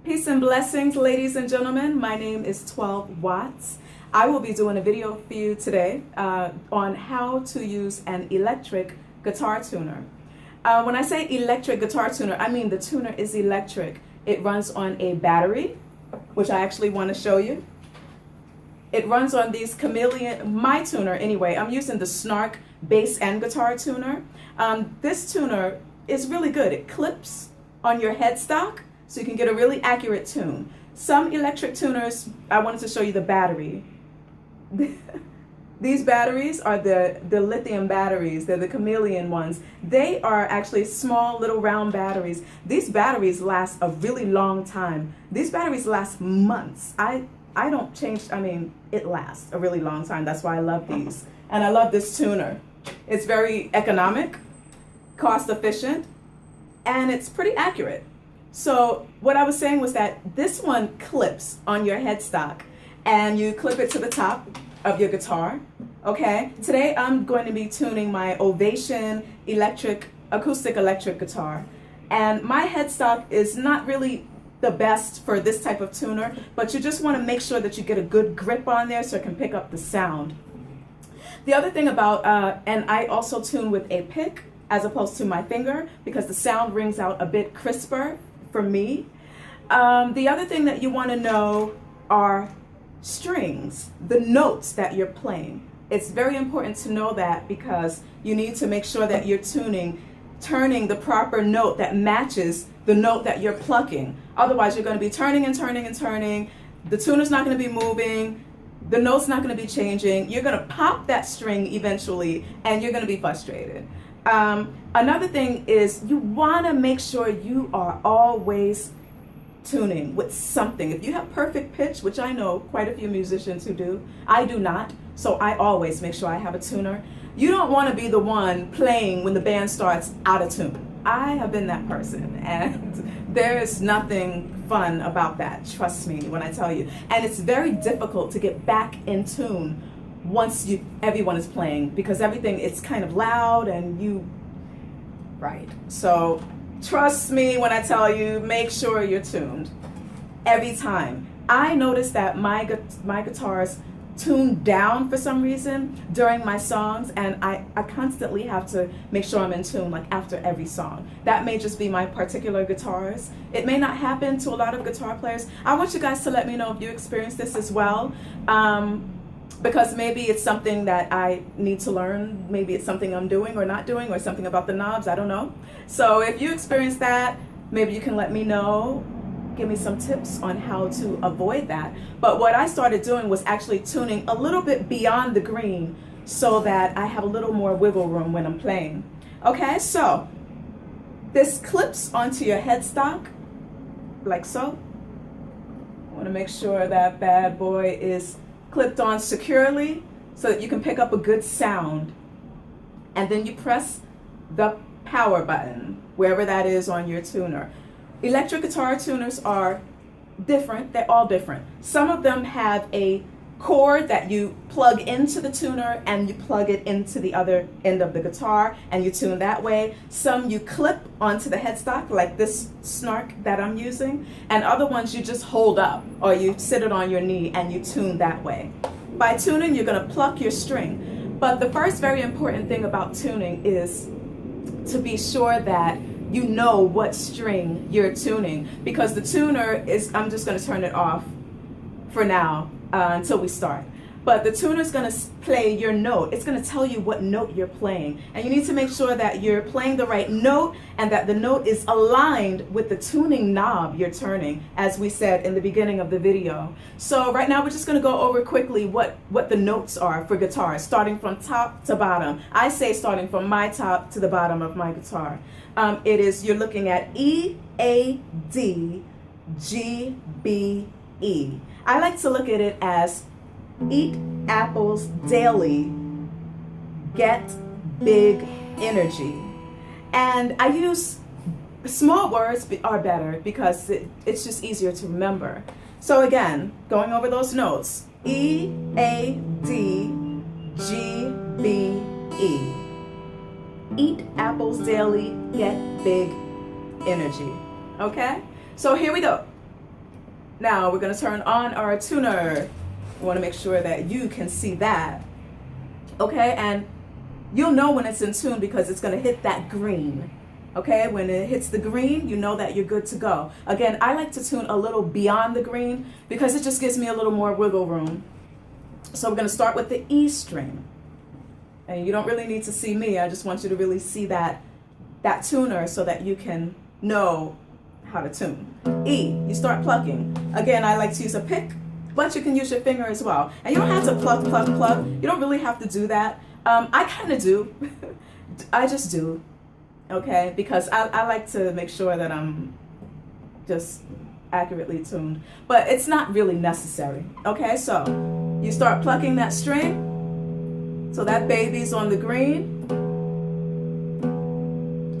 Peace and blessings, ladies and gentlemen. My name is 12 Watts. I will be doing a video for you today on how to use an electric guitar tuner. When I say electric guitar tuner, I mean the tuner is electric. It runs on a battery, which I actually want to show you. It runs on these Chameleon, my tuner anyway. I'm using the Snark bass and guitar tuner. This tuner is really good. It clips on your headstock, so you can get a really accurate tune. Some electric tuners, I wanted to show you the battery. These batteries are the lithium batteries. They're the Chameleon ones. They are actually small little round batteries. These batteries last a really long time. These batteries last months. I don't change, it lasts a really long time. That's why I love these. And I love this tuner. It's very economic, cost efficient, and it's pretty accurate. So what I was saying was that this one clips on your headstock and you clip it to the top of your guitar, okay? Today I'm going to be tuning my Ovation acoustic electric guitar. And my headstock is not really the best for this type of tuner, but you just want to make sure that you get a good grip on there so it can pick up the sound. The other thing about, and I also tune with a pick as opposed to my finger because the sound rings out a bit crisper for me. The other thing that you want to know are strings, the notes that you're playing. It's very important to know that because you need to make sure that you're turning the proper note that matches the note that you're plucking. Otherwise, you're going to be turning and turning and turning. The tuner's not going to be moving. The note's not going to be changing. You're going to pop that string eventually, and you're going to be frustrated. Another thing is you want to make sure you are always tuning with something. If you have perfect pitch, which I know quite a few musicians who do, I do not, so I always make sure I have a tuner. You don't want to be the one playing when the band starts out of tune. I have been that person, and there is nothing fun about that, trust me when I tell you. And it's very difficult to get back in tune once everyone is playing because everything it's kind of loud and right. So trust me when I tell you, make sure you're tuned every time. I noticed that my guitars tune down for some reason during my songs, and I constantly have to make sure I'm in tune like after every song. That may just be my particular guitars. It may not happen to a lot of guitar players. I want you guys to let me know if you experience this as well. Because maybe it's something that I need to learn. Maybe it's something I'm doing or not doing or something about the knobs. I don't know. So if you experience that, maybe you can let me know. Give me some tips on how to avoid that. But what I started doing was actually tuning a little bit beyond the green so that I have a little more wiggle room when I'm playing. Okay, so this clips onto your headstock like so. I want to make sure that bad boy is clipped on securely so that you can pick up a good sound. And then you press the power button, wherever that is on your tuner. Electric guitar tuners are different. They're all different. Some of them have a cord that you plug into the tuner and you plug it into the other end of the guitar and you tune that way. Some you clip onto the headstock like this Snark that I'm using, and other ones you just hold up or you sit it on your knee and you tune that way. By tuning, you're going to pluck your string. But the first very important thing about tuning is to be sure that you know what string you're tuning, because the tuner is, I'm just going to turn it off for now until we start. But the tuner is going to play your note. It's going to tell you what note you're playing. And you need to make sure that you're playing the right note and that the note is aligned with the tuning knob you're turning, as we said in the beginning of the video. So right now we're just going to go over quickly what the notes are for guitars, starting from top to bottom. I say starting from my top to the bottom of my guitar. You're looking at E, A, D, G, B, E. I like to look at it as eat apples daily, get big energy. And I use small words are better because it's just easier to remember. So again, going over those notes, E, A, D, G, B, E. Eat apples daily, get big energy. Okay? So here we go. Now we're going to turn on our tuner. We want to make sure that you can see that. Okay, and you'll know when it's in tune because it's going to hit that green. Okay, when it hits the green, you know that you're good to go. Again, I like to tune a little beyond the green because it just gives me a little more wiggle room. So we're going to start with the E string. And you don't really need to see me. I just want you to really see that tuner so that you can know how to tune. E, you start plucking. Again, I like to use a pick, but you can use your finger as well. And you don't have to pluck, pluck, pluck. You don't really have to do that. I kind of do. I just do. Okay, because I like to make sure that I'm just accurately tuned, but it's not really necessary. Okay, so you start plucking that string, so that baby's on the green.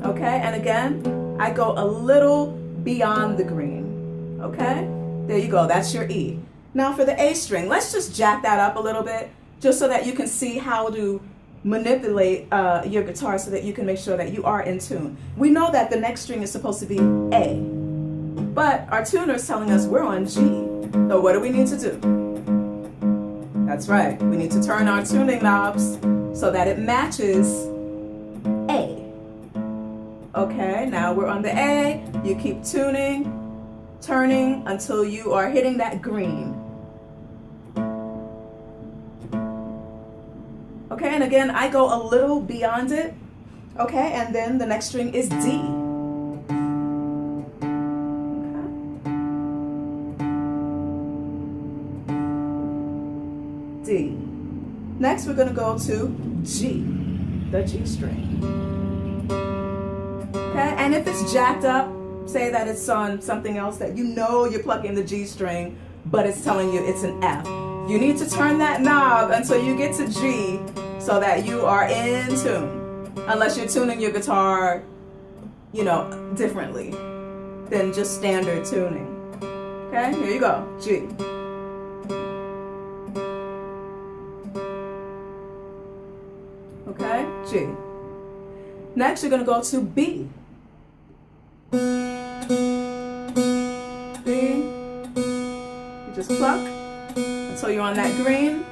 Okay, and again, I go a little beyond the green. Okay, there you go, that's your E. Now for the A string, let's just jack that up a little bit, just so that you can see how to manipulate your guitar so that you can make sure that you are in tune. We know that the next string is supposed to be A, but our tuner is telling us we're on G. So what do we need to do? That's right, we need to turn our tuning knobs so that it matches A. Okay, now we're on the A. You keep tuning, turning until you are hitting that green. Okay, and again, I go a little beyond it. Okay, and then the next string is D. Okay. D. Next, we're going to go to G, the G string. Okay, and if it's jacked up, say that it's on something else that you know you're plucking the G string, but it's telling you it's an F. You need to turn that knob until you get to G so that you are in tune. Unless you're tuning your guitar, you know, differently than just standard tuning. Okay, here you go, G. Okay, G. Next, you're gonna go to B. B. You just pluck until you're on that green.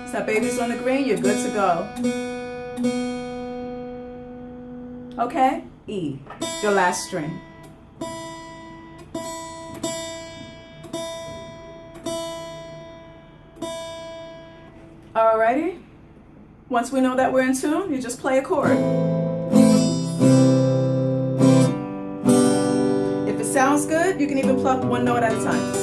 So that baby's on the green, you're good to go. Okay, E, your last string. Alrighty, once we know that we're in tune, you just play a chord. If it sounds good, you can even pluck one note at a time.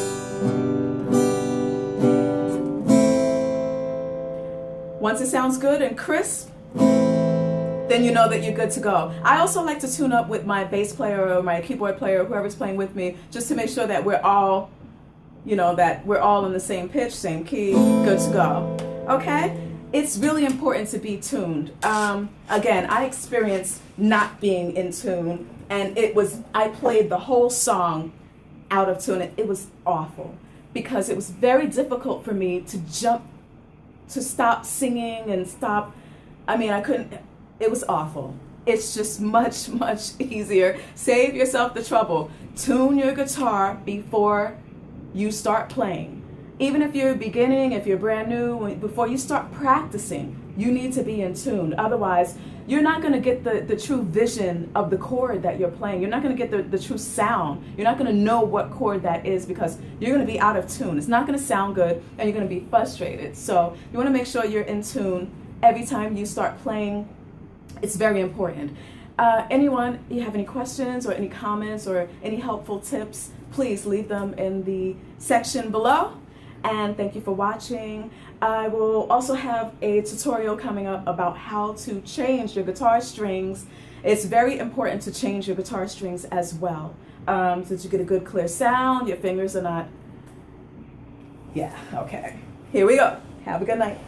Once it sounds good and crisp, then you know that you're good to go. I also like to tune up with my bass player or my keyboard player, whoever's playing with me, just to make sure that we're all, you know, that we're all in the same pitch, same key, good to go. Okay? It's really important to be tuned. Again, I experienced not being in tune, and I played the whole song out of tune. It was awful because it was very difficult for me to stop singing and stop. I mean, I couldn't. It was awful. It's just much, much easier. Save yourself the trouble. Tune your guitar before you start playing. Even if you're beginning, if you're brand new, before you start practicing, you need to be in tune. Otherwise, you're not going to get the true vision of the chord that you're playing. You're not going to get the true sound. You're not going to know what chord that is because you're going to be out of tune. It's not going to sound good and you're going to be frustrated. So you want to make sure you're in tune every time you start playing. It's very important. Anyone, you have any questions or any comments or any helpful tips, please leave them in the section below. And thank you for watching. I will also have a tutorial coming up about how to change your guitar strings. It's very important to change your guitar strings as well, so that you get a good clear sound, your fingers are not, yeah, okay. Here we go. Have a good night.